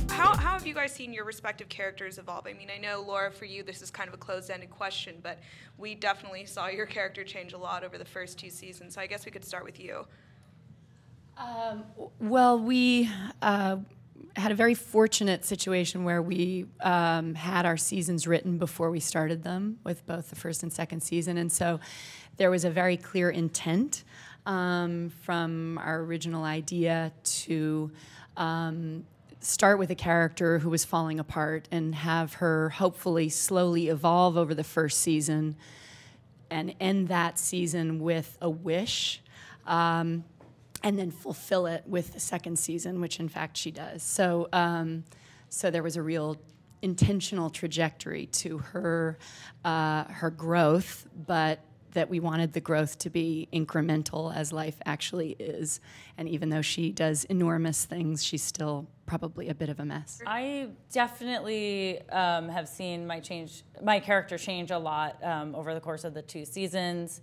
How have you guys seen your respective characters evolve? I mean, I know, Laura, for you, this is kind of a closed-ended question, but we definitely saw your character change a lot over the first 2 seasons, so I guess we could start with you. Well, we had a very fortunate situation where we had our seasons written before we started them, with both the first and second season, and so there was a very clear intent from our original idea to start with a character who was falling apart and have her hopefully slowly evolve over the first season and end that season with a wish, and then fulfill it with the second season, which in fact she does. So, so there was a real intentional trajectory to her her growth, but that we wanted the growth to be incremental as life actually is. And even though she does enormous things, she's still probably a bit of a mess. I definitely have seen my character change a lot over the course of the 2 seasons,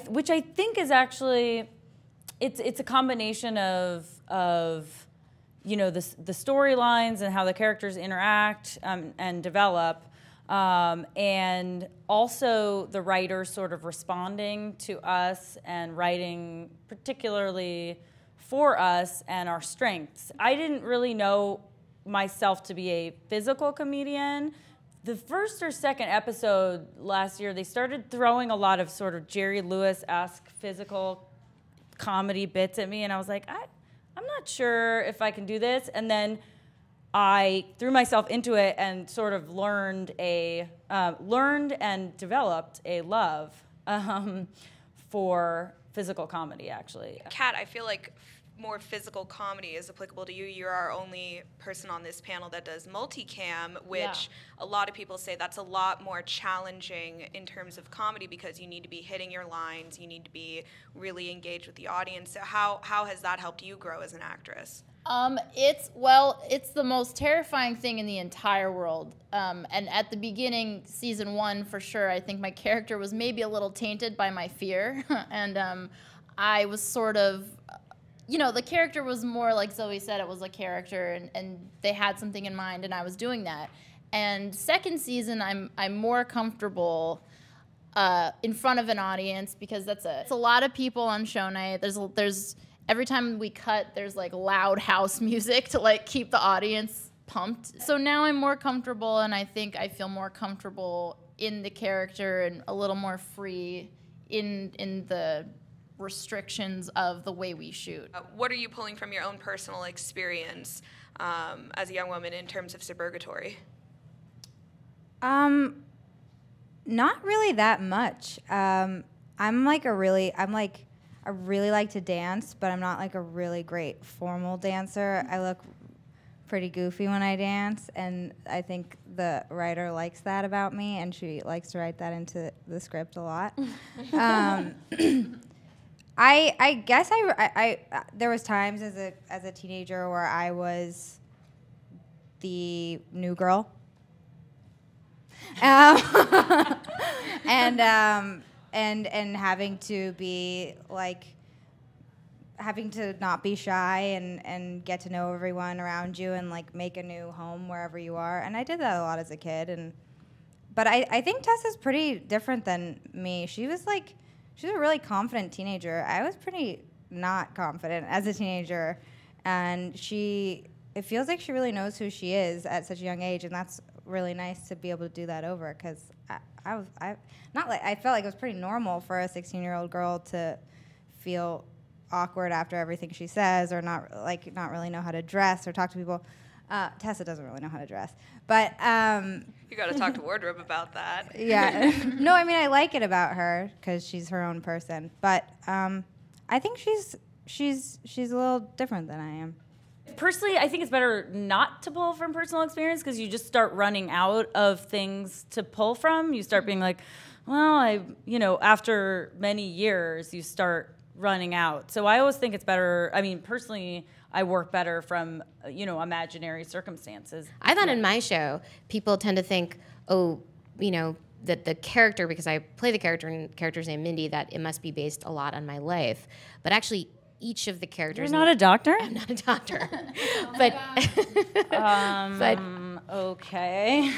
which I think is actually, it's a combination of you know, the storylines and how the characters interact and develop, and also the writers sort of responding to us and writing particularly for us and our strengths. I didn't really know myself to be a physical comedian. The first or second episode last year, they started throwing a lot of sort of Jerry Lewis-esque physical comedy bits at me, and I was like, I'm not sure if I can do this. And then I threw myself into it and sort of learned and developed a love for physical comedy, actually. Kat, I feel like more physical comedy is applicable to you. You're our only person on this panel that does multicam, which a lot of people say that's a lot more challenging in terms of comedy because you need to be hitting your lines, you need to be really engaged with the audience. So how has that helped you grow as an actress? It's the most terrifying thing in the entire world. And at the beginning, season 1, for sure, I think my character was maybe a little tainted by my fear. And I was sort of, you know, the character was more like Zoe said, it was a character, and they had something in mind, and I was doing that. And second season, I'm more comfortable in front of an audience because it's a lot of people on show night. There's every time we cut, there's like loud house music to like keep the audience pumped. So now I'm more comfortable, and I think I feel more comfortable in the character and a little more free in the restrictions of the way we shoot. What are you pulling from your own personal experience as a young woman in terms of suburgatory? Not really that much. I really like to dance, but I'm not like a really great formal dancer. I look pretty goofy when I dance, and I think the writer likes that about me, and she likes to write that into the script a lot. I guess I there was times as a teenager where I was the new girl, and having to be like having to not be shy and get to know everyone around you and like make a new home wherever you are. And I did that a lot as a kid. But I think Tessa's pretty different than me. She was a really confident teenager. I was pretty not confident as a teenager, and it feels like she really knows who she is at such a young age, and that's really nice to be able to do that over, because I felt like it was pretty normal for a 16-year-old girl to feel awkward after everything she says, or not really know how to dress or talk to people. Tessa doesn't really know how to dress, but you got to talk to wardrobe about that. Yeah, no, I mean I like it about her because she's her own person, but I think she's a little different than I am. Personally, I think it's better not to pull from personal experience because you just start running out of things to pull from. You start being like, well, after many years, you start running out. So I always think it's better. I mean, personally, I work better from, imaginary circumstances. I thought in my show, people tend to think, that the character, because I play the character and the character's named Mindy, that it must be based a lot on my life. But actually, each of the characters. You're not a doctor? I'm not a doctor. but okay.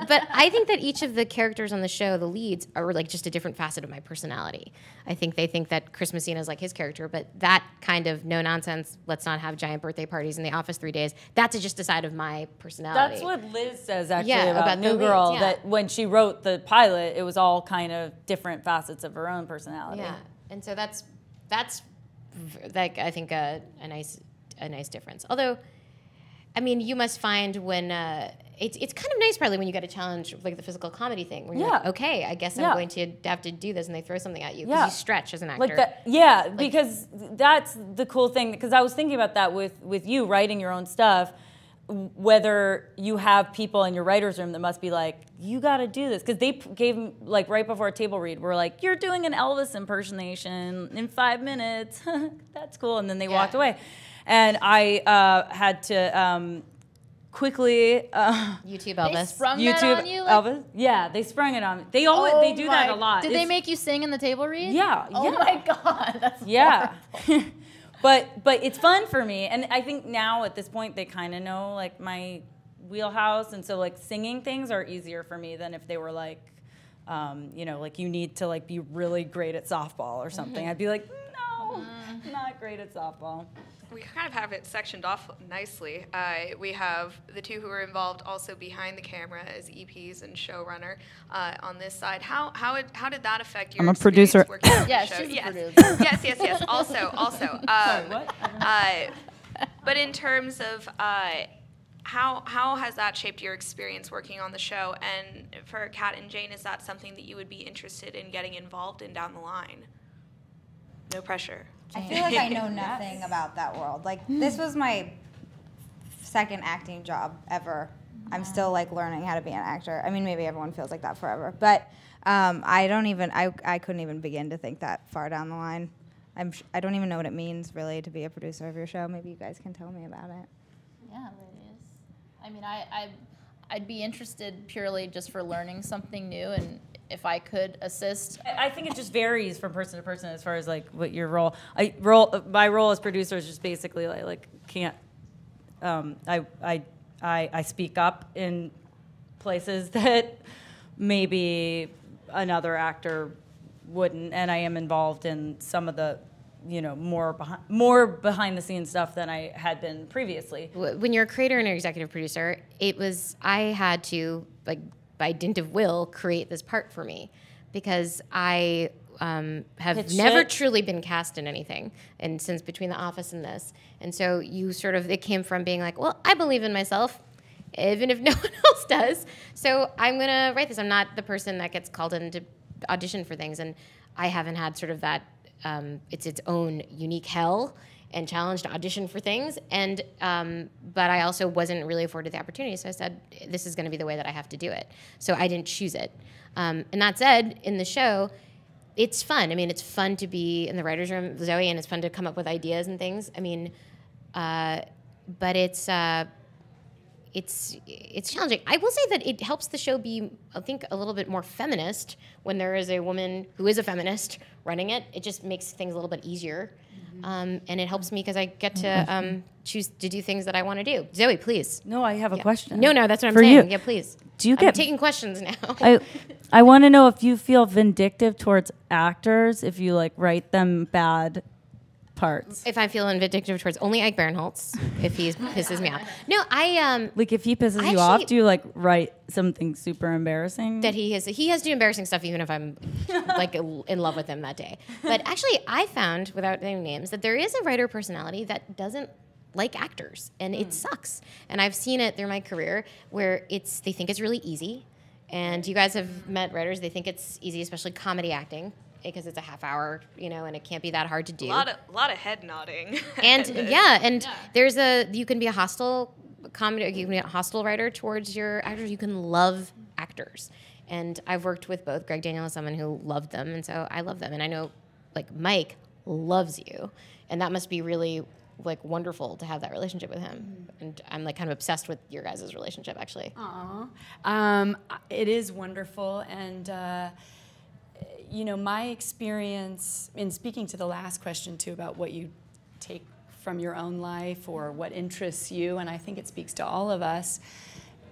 But I think that each of the characters on the show, the leads, are like just a different facet of my personality. I think they think that Chris Messina is like his character, but that kind of no nonsense, let's not have giant birthday parties in the office 3 days, that's just a side of my personality. That's what Liz says actually Yeah, about the New Girl, leads, yeah. that when she wrote the pilot, it was all kind of different facets of her own personality. Yeah, and so that's like I think a nice difference. Although, I mean, you must find when it's kind of nice probably when you get a challenge like the physical comedy thing, where you're like, okay, I guess I'm going to have to do this, and they throw something at you because you stretch as an actor. Like that, yeah, because that's the cool thing. Because I was thinking about that with you writing your own stuff. Whether you have people in your writer's room that must be like, you got to do this. Because they gave, like, right before a table read, we're like, you're doing an Elvis impersonation in 5 minutes. That's cool. And then they walked away. And I had to quickly... YouTube Elvis. They sprung that on you? Like, Elvis? Yeah, they sprung it on me. They do that a lot. Did they make you sing in the table read? Yeah. Oh my God, that's horrible. But it's fun for me, and I think now at this point they kind of know like my wheelhouse, and so like singing things are easier for me than if they were like, like you need to like be really great at softball or something. I'd be like, no, not great at softball. We kind of have it sectioned off nicely. We have the two who are involved also behind the camera as EPs and showrunner on this side. How did that affect your I'm a experience producer. working on Yeah, the show? she's a producer. Yes. Also. Sorry, what? But in terms of how has that shaped your experience working on the show? And for Kat and Jane, is that something that you would be interested in getting involved in down the line? No pressure. I feel like I know nothing about that world. Like, this was my second acting job ever. I'm still, like, learning how to be an actor. I mean, maybe everyone feels like that forever. But I couldn't even begin to think that far down the line. I don't even know what it means, really, to be a producer of your show. Maybe you guys can tell me about it. Yeah, it is. I mean, I'd be interested purely just for learning something new, and if I could assist. I think it just varies from person to person as far as like what your role. My role as producer is just basically like can't. I speak up in places that maybe another actor wouldn't, and I am involved in some of the more behind the scenes stuff than I had been previously. When you're a creator and an executive producer, I had to, like, by dint of will, create this part for me, because I have never truly been cast in anything, and since between The Office and this, and so it came from being like, well, I believe in myself, even if no one else does, so I'm gonna write this. I'm not the person that gets called in to audition for things, and I haven't had sort of that. It's its own unique hell and challenge to audition for things, and but I also wasn't really afforded the opportunity, so I said, this is going to be the way that I have to do it. So I didn't choose it. And that said, in the show, it's fun. I mean, it's fun to be in the writer's room, Zoe, and it's fun to come up with ideas and things. I mean, but it's challenging. I will say that it helps the show be, I think, a little bit more feminist when there is a woman who is a feminist running it. It just makes things a little bit easier. And it helps me because I get to choose to do things that I want to do. Zoe, please. No, I have a question. No, that's what I'm For saying. you. Yeah, please. I'm taking questions now. I want to know if you feel vindictive towards actors if you like write them bad parts. If I feel vindictive towards only Ike Barinholtz, if he pisses me off. No, like if he pisses you off, do you like write something super embarrassing? That he has to do embarrassing stuff even if I'm like in love with him that day. But actually, I found, without naming names, that there is a writer personality that doesn't like actors, and it sucks. And I've seen it through my career where they think it's really easy. And you guys have met writers, they think it's easy, especially comedy acting, because it's a half hour, and it can't be that hard to do. A lot of head nodding. And you can be a hostile comedy, you can be a hostile writer towards your actors. You can love actors, and I've worked with both. Greg Daniel is someone who loved them, and so I love them. And I know, like, Mike loves you, and that must be really like wonderful to have that relationship with him. And I'm like kind of obsessed with your guys' relationship, actually. It is wonderful, and you know, my experience in speaking to the last question too about what you take from your own life or what interests you, and I think it speaks to all of us.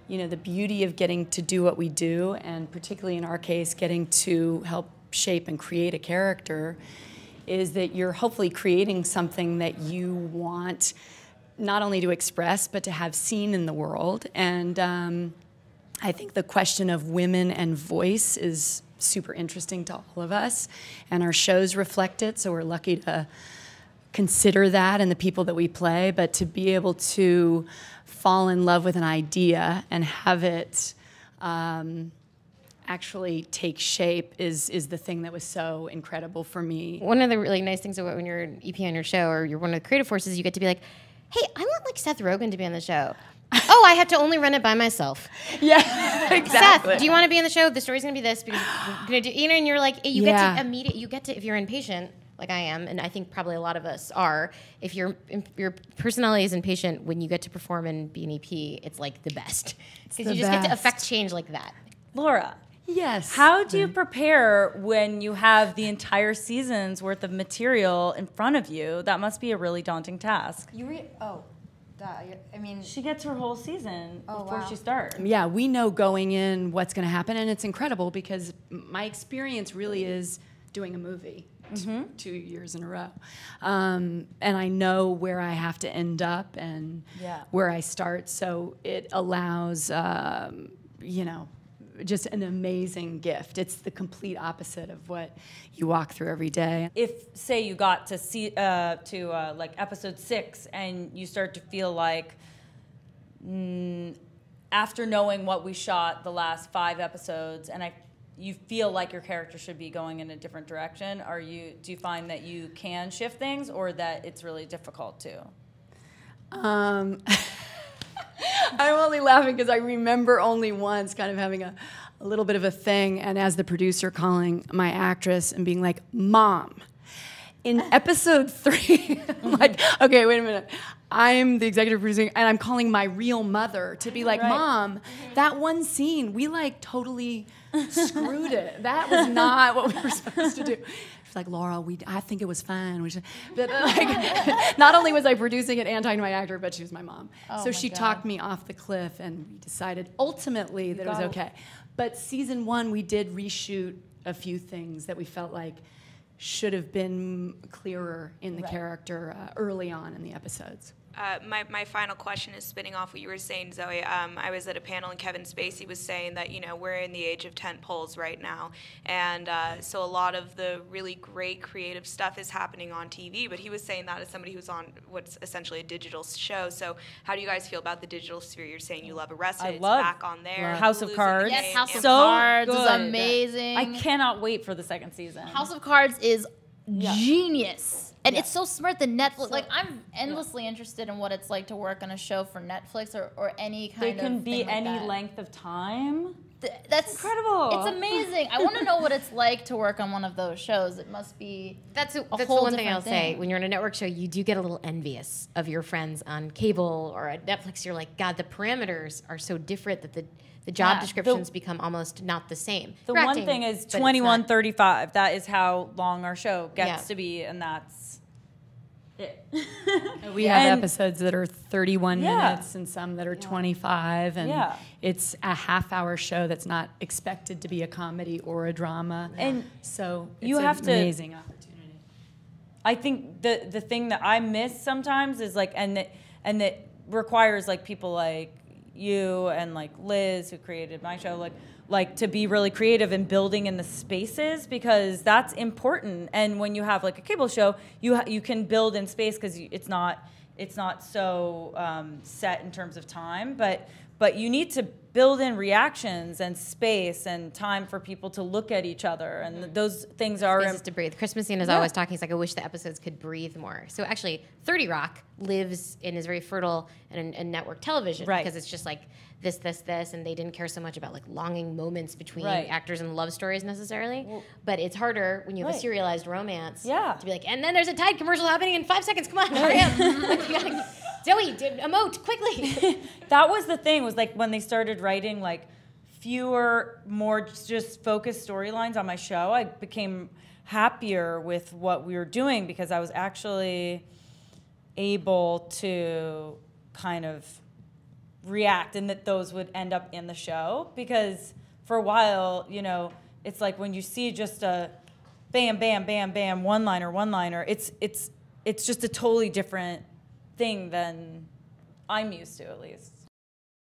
You know, the beauty of getting to do what we do, and particularly in our case, getting to help shape and create a character, is that you're hopefully creating something that you want not only to express, but to have seen in the world. And I think the question of women and voice is super interesting to all of us, and our shows reflect it, so we're lucky to consider that in the people that we play, but to be able to fall in love with an idea and have it actually take shape is the thing that was so incredible for me. One of the really nice things about when you're an EP on your show, or you're one of the creative forces, you get to be like, hey, I want like Seth Rogen to be on the show. Oh, I have to only run it by myself. Yeah, exactly. Seth, do you want to be in the show? The story's gonna be this because we're gonna do, you know, and you're like, you get to if you're impatient, like I am, and I think probably a lot of us are, if your personality is impatient, when you get to perform and be an EP, it's like the best. Because you just get to affect change like that. Laura. Yes. How do you prepare when you have the entire season's worth of material in front of you? That must be a really daunting task. I mean, She gets her whole season before wow. she starts. Yeah, we know going in what's going to happen, and it's incredible because my experience really is doing a movie 2 years in a row. And I know where I have to end up and where I start, so it allows, you know, just an amazing gift. It's the complete opposite of what you walk through every day. If, say, you got to see like episode 6 and you start to feel like, after knowing what we shot the last 5 episodes, and you feel like your character should be going in a different direction, do you find that you can shift things, or that it's really difficult to? I'm only laughing because I remember only once kind of having a little bit of a thing, and as the producer calling my actress and being like, Mom, in episode 3, I'm like, okay, wait a minute. I'm the executive producer, and I'm calling my real mother to be like, Mom, that one scene, we like totally screwed it. That was not what we were supposed to do. She's like, Laura, I think it was fine. But like, not only was I producing it and talking to my actor, but she was my mom. So she talked me off the cliff, and we decided ultimately that it was okay. But season 1, we did reshoot a few things that we felt like should have been clearer in the character early on in the episodes. My final question is spinning off what you were saying, Zoe. I was at a panel and Kevin Spacey was saying that, you know, we're in the age of tent poles right now. And so a lot of the really great creative stuff is happening on TV. But he was saying that as somebody who's on what's essentially a digital show. So how do you guys feel about the digital sphere? You're saying you love Arrested. It's back on there. House of Cards. Yes, House of So Cards is good. amazing. I cannot wait for the 2nd season. House of Cards is genius. And it's so smart that Netflix, like, I'm endlessly interested in what it's like to work on a show for Netflix or any kind of They can be thing like any that. length of time. That's incredible. It's amazing. I want to know what it's like to work on one of those shows. It must be That's the whole one thing different I'll say. When you're on a network show, you do get a little envious of your friends on cable or at Netflix. You're like, God, the parameters are so different that the job descriptions become almost not the same. The You're one acting, thing is but it's 21:35. That is how long our show gets to be, and that's it. We have episodes that are 31 Yeah. minutes and some that are 25, and it's a half-hour show that's not expected to be a comedy or a drama. And so it's you an have to- amazing opportunity. I think the thing that I miss sometimes is like, and that requires like people like you and like Liz, who created my show, like to be really creative in building in the spaces, because that's important. And when you have like a cable show, you can build in space because it's not so set in terms of time. But but you need to build in reactions and space and time for people to look at each other, and those things are Spaces to breathe. Chris Messina is always talking. He's like, I wish the episodes could breathe more. So actually, 30 Rock lives and is very fertile in network television because it's just like this, and they didn't care so much about like longing moments between actors and love stories necessarily. But it's harder when you have a serialized romance to be like, and then there's a Tide commercial happening in 5 seconds. Come on, hurry up. Like, you gotta, Zoe, emote quickly. That was the thing, was like when they started writing like fewer, more just focused storylines on my show, I became happier with what we were doing because I was actually able to kind of react and that those would end up in the show. Because for a while, you know, it's like when you see just a bam, bam, bam, bam, one-liner, it's just a totally different thing than I'm used to, at least.